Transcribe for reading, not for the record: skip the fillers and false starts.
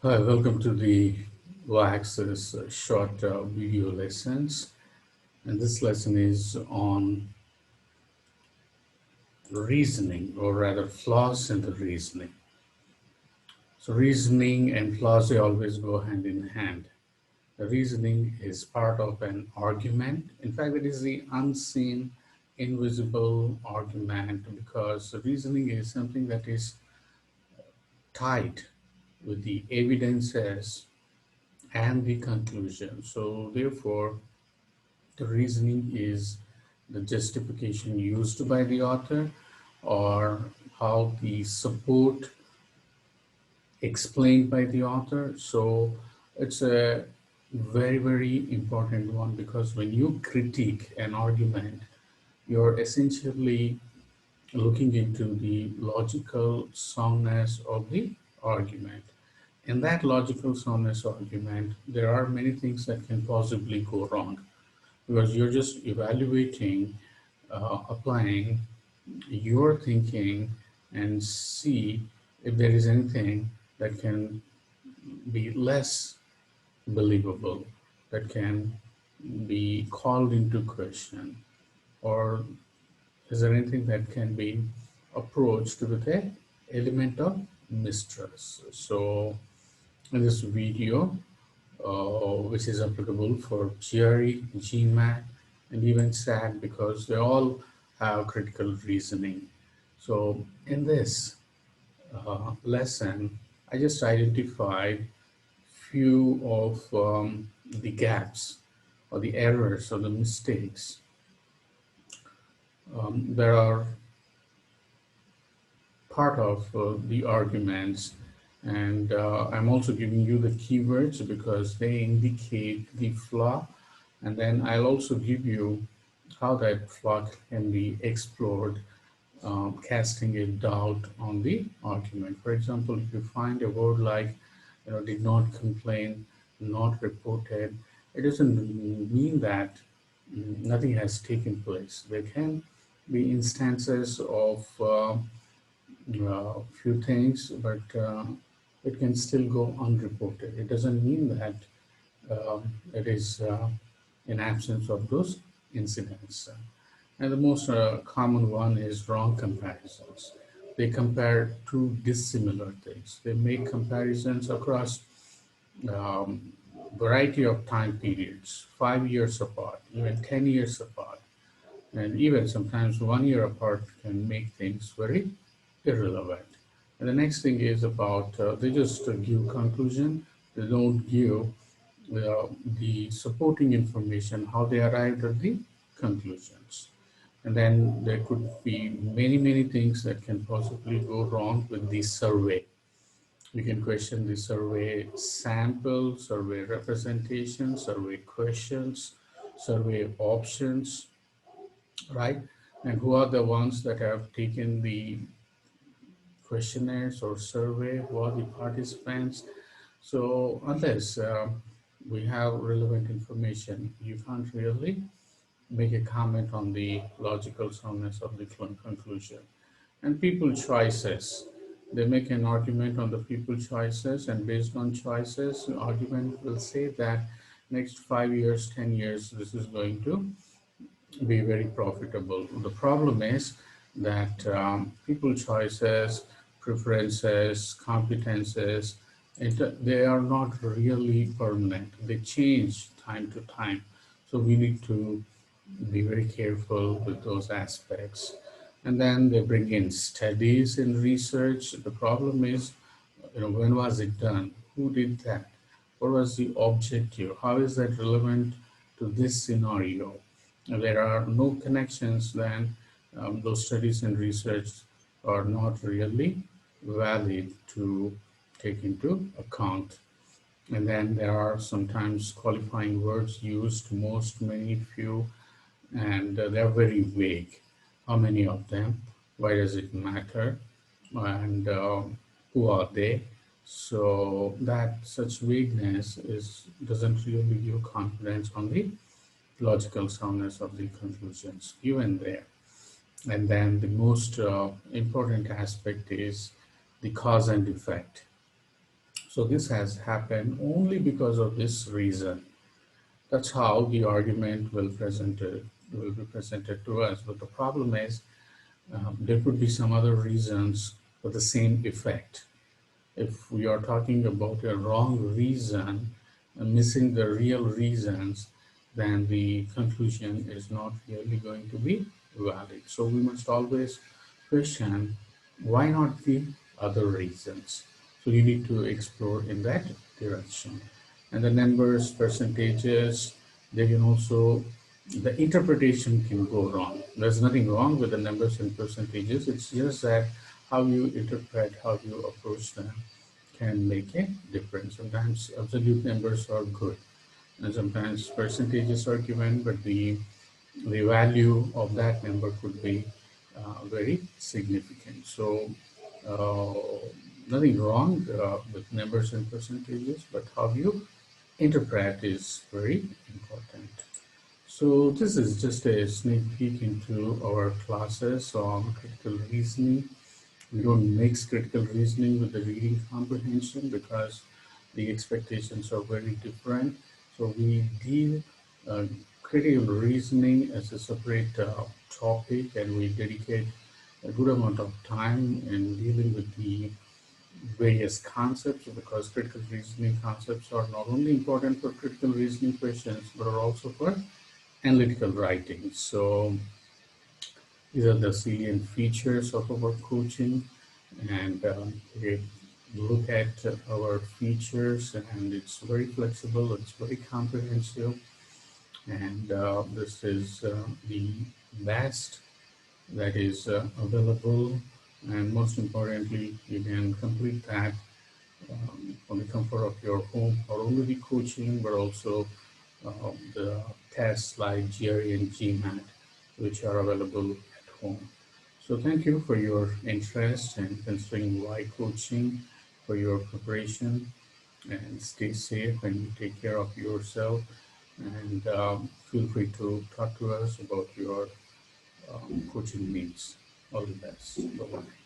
Hi, welcome to the Y-axis short video lessons. And this lesson is on reasoning, or rather flaws in the reasoning. So reasoning and flaws, they always go hand in hand. The reasoning is part of an argument. In fact, it is the unseen, invisible argument, because the reasoning is something that is tied with the evidences and the conclusion. So therefore, the reasoning is the justification used by the author, or how the support explained by the author. So it's a very, very important one, because when you critique an argument, you're essentially looking into the logical soundness of the argument. In that logical soundness argument, there are many things that can possibly go wrong, because you're just evaluating, applying your thinking, and see if there is anything that can be less believable, that can be called into question, or is there anything that can be approached with a element of mistrust. So in this video, which is applicable for GRE, GMAT, and even SAT, because they all have critical reasoning. So in this lesson, I just identified few of the gaps, or the errors, or the mistakes that are part of the arguments. And I'm also giving you the keywords because they indicate the flaw. And then I'll also give you how that flaw can be explored, casting a doubt on the argument. For example, if you find a word like, did not complain, not reported, it doesn't mean that nothing has taken place. There can be instances of few things, but it can still go unreported. It doesn't mean that it is in absence of those incidents. And the most common one is wrong comparisons. They compare two dissimilar things. They make comparisons across variety of time periods, 5 years apart, even 10 years apart, and even sometimes 1 year apart can make things very irrelevant. And the next thing is about, they just give conclusion, they don't give the supporting information, how they arrived at the conclusions. And then there could be many, many things that can possibly go wrong with the survey. We can question the survey sample, survey representation, survey questions, survey options, right? And who are the ones that have taken the questionnaires or survey, who are the participants. So unless we have relevant information, you can't really make a comment on the logical soundness of the conclusion. And people choices, they make an argument on the people choices, and based on choices, the argument will say that next 5 years, 10 years, this is going to be very profitable. The problem is that people choices, preferences, competences, they are not really permanent. They change time to time. So we need to be very careful with those aspects. And then they bring in studies and research. The problem is, when was it done? Who did that? What was the objective? How is that relevant to this scenario? There are no connections, then those studies and research are not really valid to take into account. And then there are sometimes qualifying words used, most, many, few, and they're very vague. How many of them? Why does it matter? And who are they? So that such vagueness doesn't really give confidence on the logical soundness of the conclusions given there. And then the most important aspect is the cause and effect. So this has happened only because of this reason. That's how the argument will be presented to us. But the problem is there could be some other reasons for the same effect. If we are talking about a wrong reason and missing the real reasons, then the conclusion is not really going to be valid. So we must always question why not the other reasons. So you need to explore in that direction. And the numbers, percentages, they can also, the interpretation can go wrong. There's nothing wrong with the numbers and percentages. It's just that how you interpret, how you approach them can make a difference. Sometimes absolute numbers are good, and sometimes percentages are given, but the value of that number could be very significant. So nothing wrong with numbers and percentages, but how you interpret is very important. So this is just a sneak peek into our classes on critical reasoning. We don't mix critical reasoning with the reading comprehension because the expectations are very different. So we deal uh, critical reasoning as a separate topic, and we dedicate a good amount of time in dealing with the various concepts, because critical reasoning concepts are not only important for critical reasoning questions but are also for analytical writing. So these are the salient features of our coaching, and we look at our features, and it's very flexible, it's very comprehensive, and this is the best that is available, and most importantly, you can complete that from the comfort of your home. Not only the coaching, but also the tests like GRE and GMAT, which are available at home. So thank you for your interest and considering why coaching for your preparation, and stay safe and take care of yourself, and feel free to talk to us about your coaching needs. All the best. Bye-bye.